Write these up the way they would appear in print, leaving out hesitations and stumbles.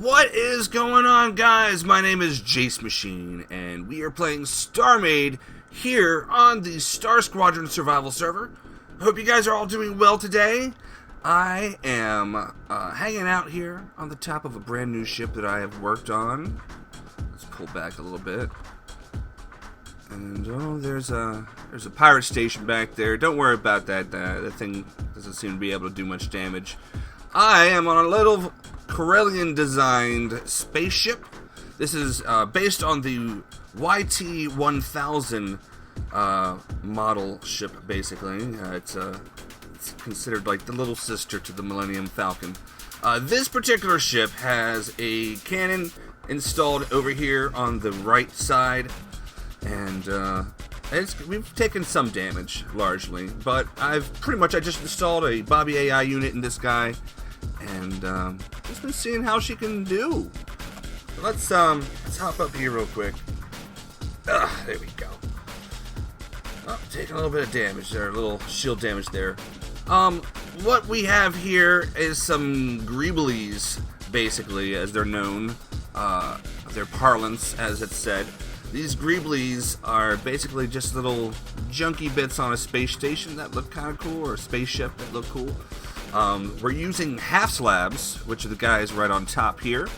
What is going on, guys? My name is Jace Machine, and we are playing StarMade here on the Star Squadron survival server. I hope you guys are all doing well today. I am hanging out here on the top of a brand new ship that I have worked on. Let's pull back a little bit. And oh, there's a pirate station back there. Don't worry about that. That thing doesn't seem to be able to do much damage. I am on a little Corellian designed spaceship. This is based on the YT-1000 model ship, basically. It's considered like the little sister to the Millennium Falcon. This particular ship has a cannon installed over here on the right side, and we've taken some damage, largely, but I just installed a Bobby AI unit in this guy, and just been seeing how she can do. Let's hop up here real quick. There we go. Oh, taking a little bit of damage there, a little shield damage there. What we have here is some greeblies, basically, as they're known. Their parlance, as it's said. These greeblies are basically just little junky bits on a space station that look kind of cool, or a spaceship that look cool. We're using half slabs, which are the guys right on top here.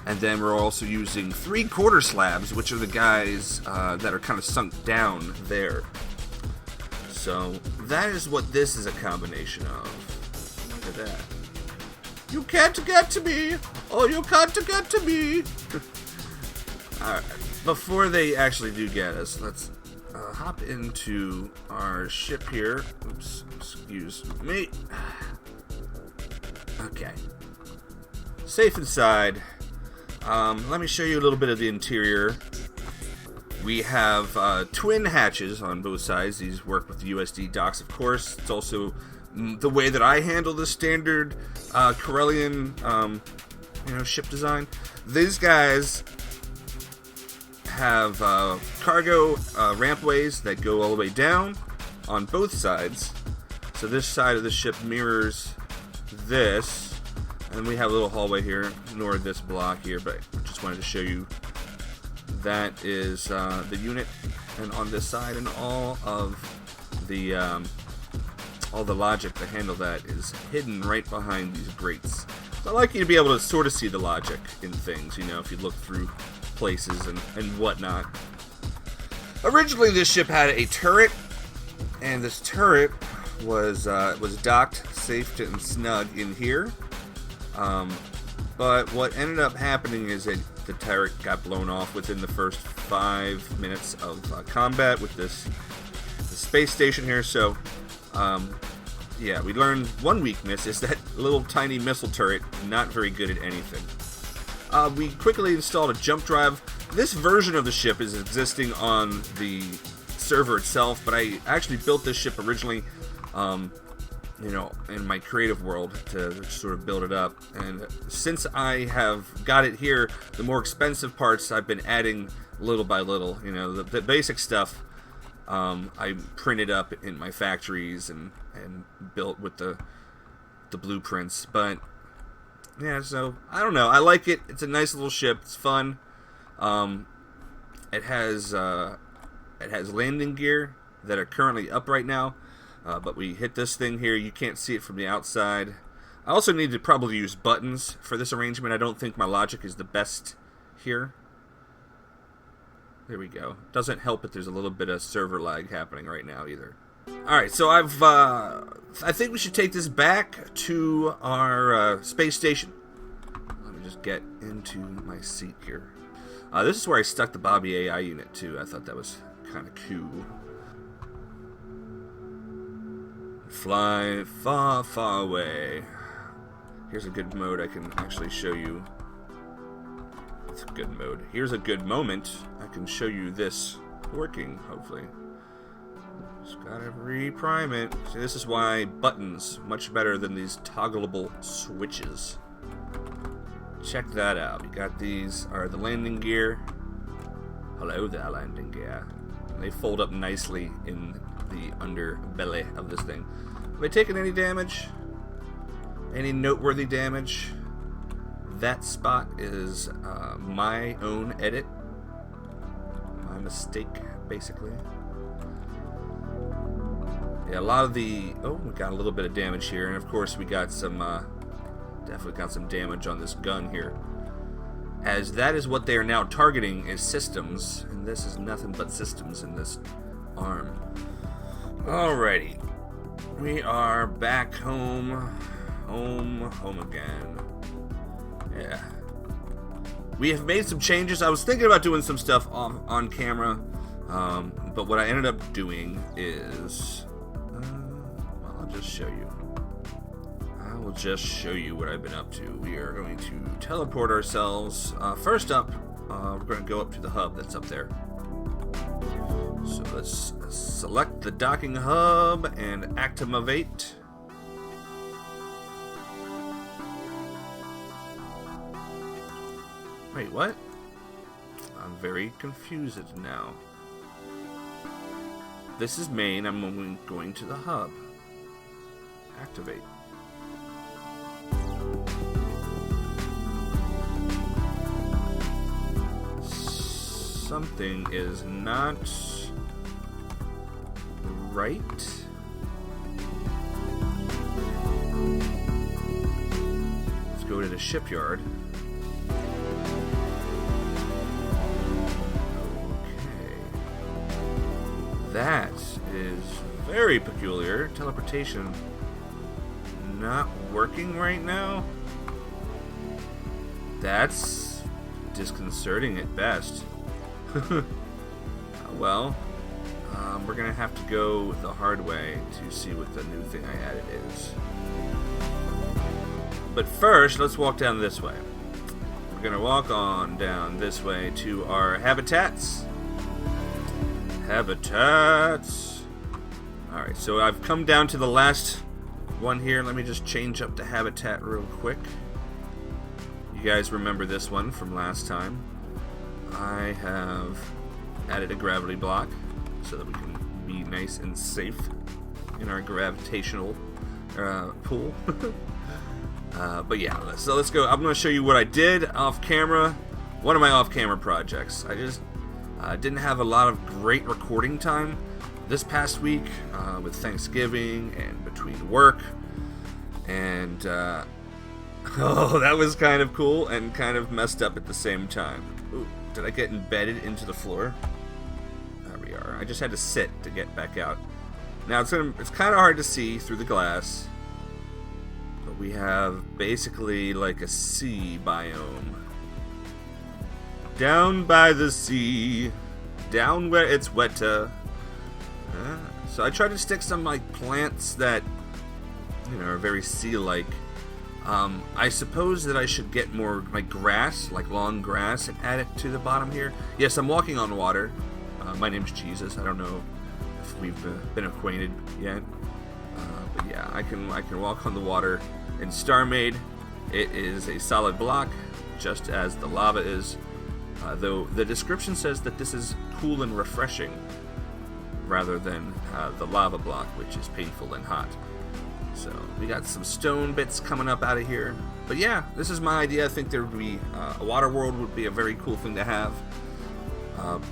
And then we're also using 3/4 slabs, which are the guys that are kind of sunk down there. So that is what this is a combination of. Look at that. You can't get to me! Oh, you can't get to me! Alright, before they actually do get us, let's hop into our ship here. Oops, excuse me. Okay. Safe inside. Let me show you a little bit of the interior. We have twin hatches on both sides. These work with the USD docks, of course. It's also the way that I handle the standard Corellian ship design. These guys have cargo rampways that go all the way down on both sides. So this side of the ship mirrors this, and we have a little hallway here. Ignore this block here, but I just wanted to show you that is the unit, and on this side, and all of the logic to handle that is hidden right behind these grates. So I like you to be able to sort of see the logic in things, if you look through places and whatnot. Originally, this ship had a turret, and this turret was docked safe and snug in here. But what ended up happening is that the turret got blown off within the first 5 minutes of combat with the space station here. So, yeah, we learned one weakness is that little tiny missile turret, not very good at anything. We quickly installed a jump drive. This version of the ship is existing on the server itself, but I actually built this ship originally in my creative world to sort of build it up. And since I have got it here, the more expensive parts I've been adding little by little. The basic stuff I printed up in my factories and built with the blueprints. But yeah, so I don't know. I like it. It's a nice little ship. It's fun. It has landing gear that are currently up right now. But we hit this thing here. You can't see it from the outside. I also need to probably use buttons for this arrangement. I don't think my logic is the best here. There we go. Doesn't help that there's a little bit of server lag happening right now either. Alright, so I think we should take this back to our space station. Let me just get into my seat here. This is where I stuck the Bobby AI unit too. I thought that was kind of cool. Fly far, far away. Here's a good mode I can actually show you. It's a good mode. Here's a good moment. I can show you this working, hopefully. Just gotta reprime it. See, this is why buttons much better than these toggleable switches. Check that out. You got these are the landing gear. Hello there, landing gear. They fold up nicely in the underbelly of this thing. Have I taken any damage? Any noteworthy damage? that spot is my own edit. My mistake, basically. Yeah, a lot of the... Oh, we got a little bit of damage here. And of course we got some... definitely got some damage on this gun here. As that is what they are now targeting is systems. And this is nothing but systems in this arm. Alrighty. We are back home. Home again. Yeah. We have made some changes. I was thinking about doing some stuff on camera. But what I ended up doing is... well, I'll just show you. I will just show you what I've been up to. We are going to teleport ourselves. First up, we're going to go up to the hub that's up there. So let's select the docking hub and activate. Wait, what? I'm very confused now. This is main. I'm going to the hub. Activate. Something is not right. Let's go to the shipyard. Okay. That is very peculiar. Teleportation not working right now. That's disconcerting at best. Well, we're gonna have to go the hard way to see what the new thing I added is. But first, let's walk down this way. We're gonna walk on down this way to our habitats. Alright, so I've come down to the last one here. Let me just change up the habitat real quick. You guys remember this one from last time. I have added a gravity block so that we can be nice and safe in our gravitational pool. But yeah, so let's go. I'm going to show you what I did off camera. One of my off-camera projects. I just didn't have a lot of great recording time this past week with Thanksgiving and between work. And oh, that was kind of cool and kind of messed up at the same time. Ooh, did I get embedded into the floor? There we are. I just had to sit to get back out. Now it's kind of hard to see through the glass, but we have basically like a sea biome. Down by the sea, down where it's wetter. So I tried to stick some like plants that, you know, are very sea-like. I suppose that I should get more like grass, like long grass, and add it to the bottom here. Yes, I'm walking on water. My name's Jesus. I don't know if we've been acquainted yet, but yeah, I can walk on the water. In StarMade, it is a solid block, just as the lava is. Though the description says that this is cool and refreshing, rather than the lava block, which is painful and hot. So we got some stone bits coming up out of here. But yeah, this is my idea. I think there would be a water world would be a very cool thing to have.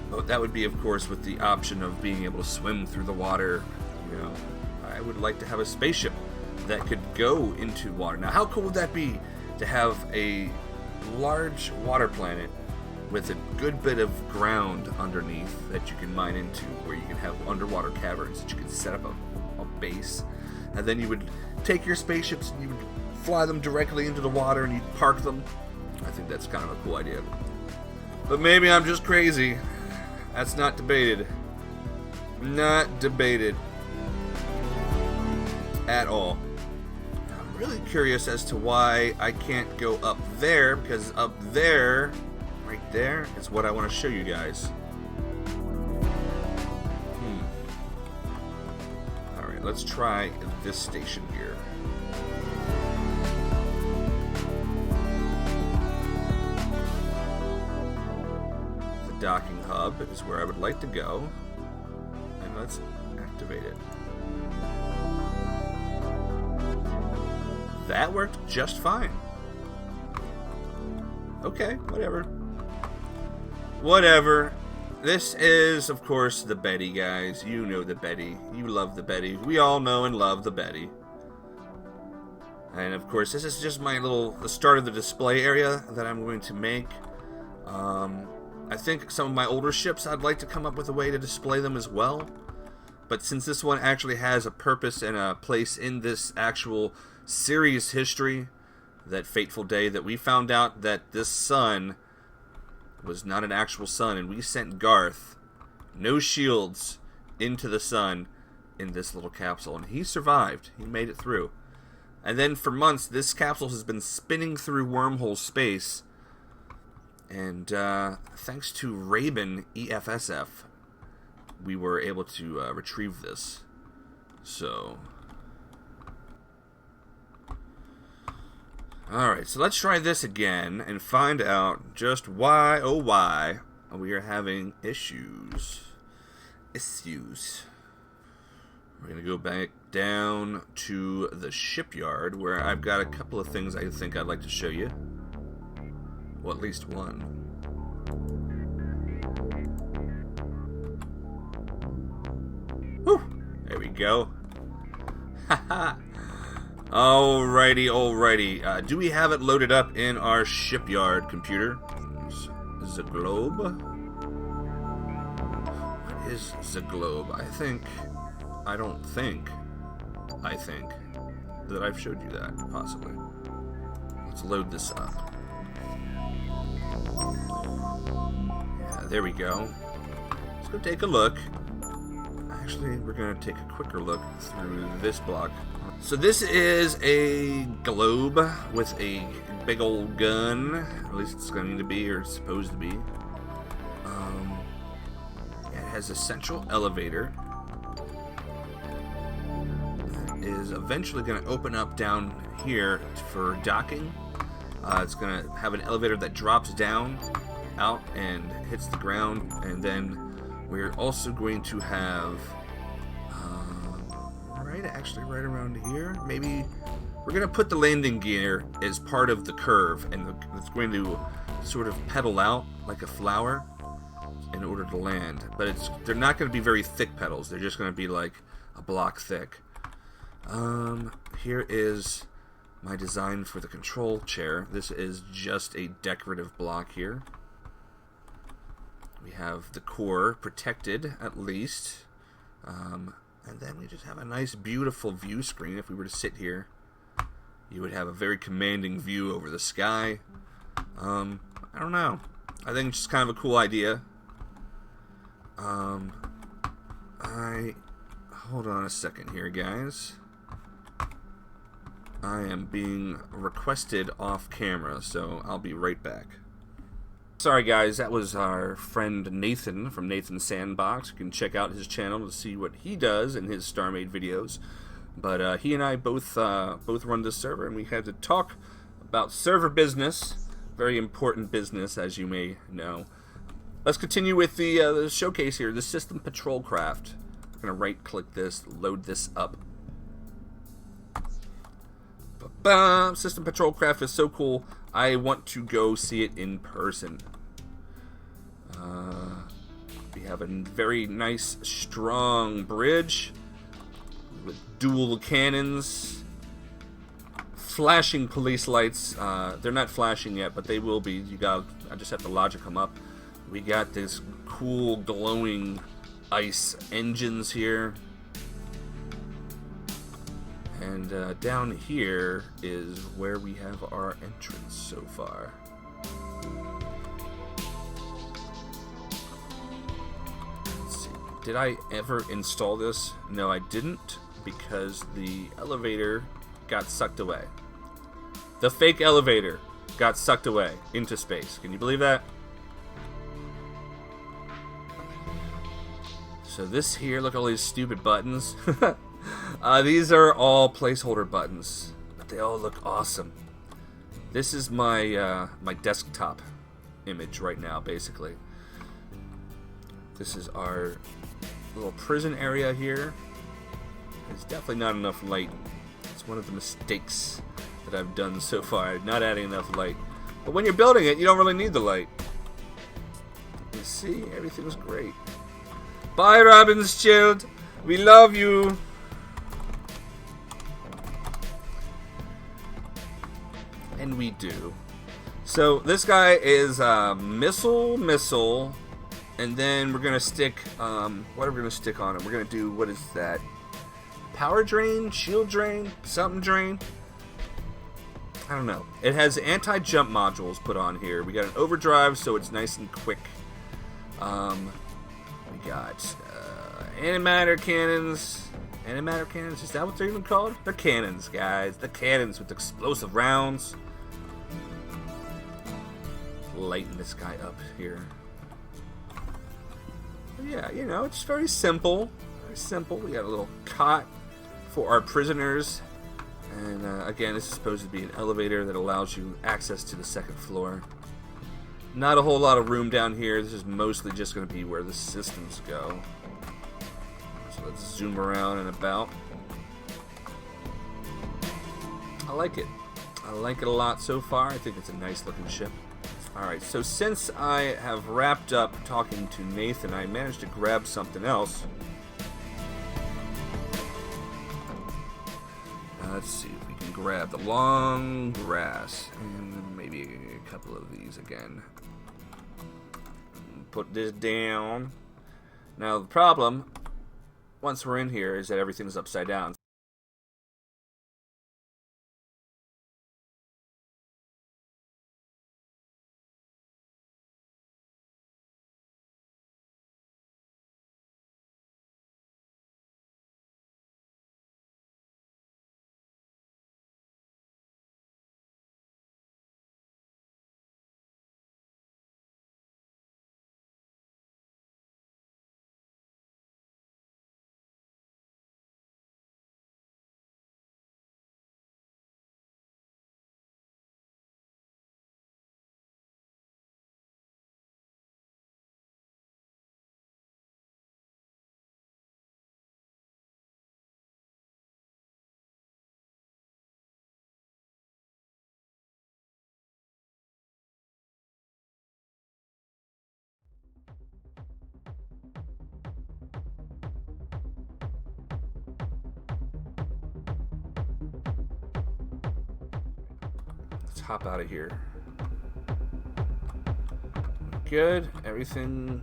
But that would be, of course, with the option of being able to swim through the water. You know, I would like to have a spaceship that could go into water. Now, how cool would that be to have a large water planet with a good bit of ground underneath that you can mine into, where you can have underwater caverns that you can set up a base, and then you would take your spaceships and you would fly them directly into the water and you'd park them. I think that's kind of a cool idea. But maybe I'm just crazy. That's not debated. Not debated at all. I'm really curious as to why I can't go up there, because up there, right there, is what I want to show you guys. Alright, let's try this station here. The docking hub is where I would like to go. And let's activate it. That worked just fine. Okay, whatever. Whatever. This is, of course, the Betty, guys. You know the Betty. You love the Betty. We all know and love the Betty. And, of course, this is just the start of the display area that I'm going to make. I think some of my older ships, I'd like to come up with a way to display them as well. But since this one actually has a purpose and a place in this actual series history, that fateful day that we found out that this sun was not an actual sun, and we sent Garth, no shields, into the sun in this little capsule, and he survived. He made it through. And then for months, this capsule has been spinning through wormhole space, and thanks to Raven EFSF, we were able to retrieve this. So, alright, so let's try this again and find out just why, oh why, we are having issues. We're going to go back down to the shipyard, where I've got a couple of things I think I'd like to show you. Well, at least one. Whew! There we go. Haha! Alrighty. Do we have it loaded up in our shipyard computer? The globe? What is the globe? I think that I've showed you that, possibly. Let's load this up. Yeah, there we go. Let's go take a look. Actually, we're going to take a quicker look through this block. So this is a globe with a big old gun. At least it's going to be, or it's supposed to be. It has a central elevator that is eventually going to open up down here for docking. It's going to have an elevator that drops down, out, and hits the ground. And then we're also going to have, right around here, maybe we're going to put the landing gear as part of the curve, and it's going to sort of pedal out like a flower in order to land. But they're not going to be very thick pedals. They're just going to be like a block thick. Here is my design for the control chair. This is just a decorative block here. We have the core protected, at least. And then we just have a nice, beautiful view screen. If we were to sit here, you would have a very commanding view over the sky. I don't know. I think it's just kind of a cool idea. Hold on a second here, guys. I am being requested off camera, so I'll be right back. Sorry guys, that was our friend Nathan from Nathan's Sandbox. You can check out his channel to see what he does in his StarMade videos. But he and I both run this server, and we had to talk about server business. Very important business, as you may know. Let's continue with the showcase here, the System Patrol Craft. I'm going to right-click this, load this up. System Patrol Craft is so cool. I want to go see it in person. We have a very nice, strong bridge with dual cannons, flashing police lights. They're not flashing yet, but they will be. I just have to logic them up. We got this cool glowing ice engines here. And down here is where we have our entrance so far. Let's see. Did I ever install this? No, I didn't, because the elevator got sucked away. The fake elevator got sucked away into space. Can you believe that? So this here, look at all these stupid buttons. These are all placeholder buttons, but they all look awesome. This is my my desktop image right now, basically. This is our little prison area here. There's definitely not enough light. It's one of the mistakes that I've done so far, not adding enough light. But when you're building it, you don't really need the light. You see, everything's great. Bye, Robin's Child. We love you. And we do. So this guy is missile, and then we're gonna stick. What are we gonna stick on him? We're gonna do, what is that? Power drain, shield drain, something drain. I don't know. It has anti-jump modules put on here. We got an overdrive, so it's nice and quick. We got antimatter cannons. Antimatter cannons, is that what they're even called? They're cannons, guys. They're cannons with explosive rounds. Lighten this guy up here. Yeah, you know, it's very simple. Very simple. We got a little cot for our prisoners. And again, this is supposed to be an elevator that allows you access to the second floor. Not a whole lot of room down here. This is mostly just going to be where the systems go. So let's zoom around and about. I like it. I like it a lot so far. I think it's a nice looking ship. Alright, so since I have wrapped up talking to Nathan, I managed to grab something else. Let's see if we can grab the long grass and maybe a couple of these again. Put this down. Now the problem, once we're in here, is that everything's upside down. Let's hop out of here. Good. Everything.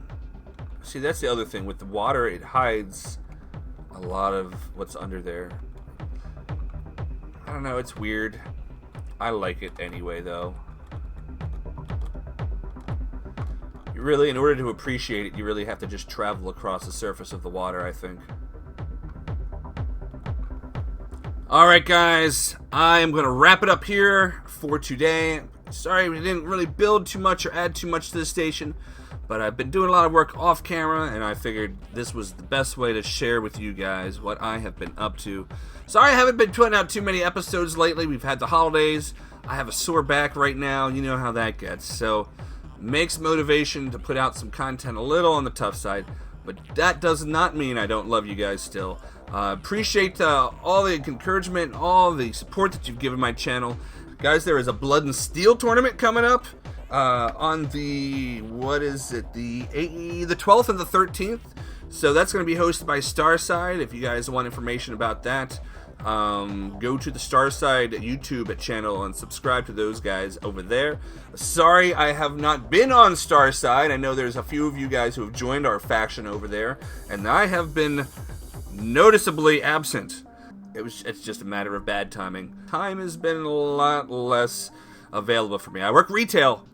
See, that's the other thing. With the water, it hides a lot of what's under there. I don't know. It's weird. I like it anyway, though. You really, in order to appreciate it, you really have to just travel across the surface of the water, I think. Alright guys, I am going to wrap it up here for today. Sorry we didn't really build too much or add too much to this station, but I've been doing a lot of work off camera, and I figured this was the best way to share with you guys what I have been up to. Sorry I haven't been putting out too many episodes lately. We've had the holidays. I have a sore back right now. You know how that gets. So, makes motivation to put out some content a little on the tough side, but that does not mean I don't love you guys still. Appreciate all the encouragement, all the support that you've given my channel. Guys, there is a Blood and Steel tournament coming up on the, what is it, the 12th and the 13th. So that's going to be hosted by Starside. If you guys want information about that, go to the Starside YouTube channel and subscribe to those guys over there. Sorry I have not been on Starside. I know there's a few of you guys who have joined our faction over there, and I have been noticeably absent. It's just a matter of bad timing. Time has been a lot less available for me. I work retail,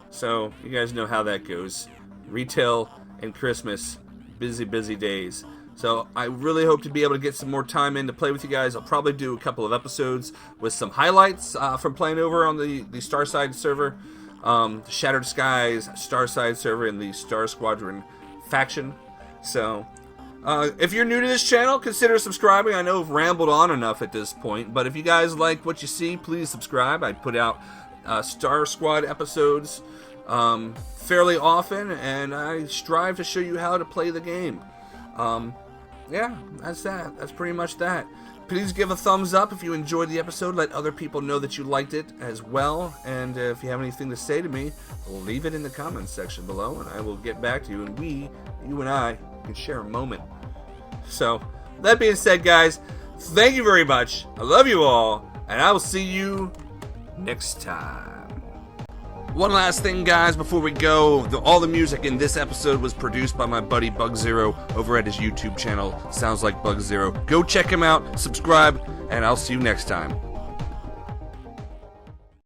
so you guys know how that goes. Retail and Christmas, busy days. So I really hope to be able to get some more time in to play with you guys. I'll probably do a couple of episodes with some highlights from playing over on the Starside server, the Shattered Skies Starside server, and the Star Squadron faction. So if you're new to this channel, consider subscribing. I know I've rambled on enough at this point, but if you guys like what you see, please subscribe. I put out Star Squad episodes fairly often, and I strive to show you how to play the game. Yeah, that's that. That's pretty much that. Please give a thumbs up if you enjoyed the episode. Let other people know that you liked it as well. And if you have anything to say to me, leave it in the comments section below, and I will get back to you. And you and I, can share a moment. So, that being said, guys, thank you very much. I love you all, and I will see you next time. One last thing, guys, before we go. All the music in this episode was produced by my buddy Bug Zero over at his YouTube channel, Sounds Like Bug Zero. Go check him out, subscribe, and I'll see you next time.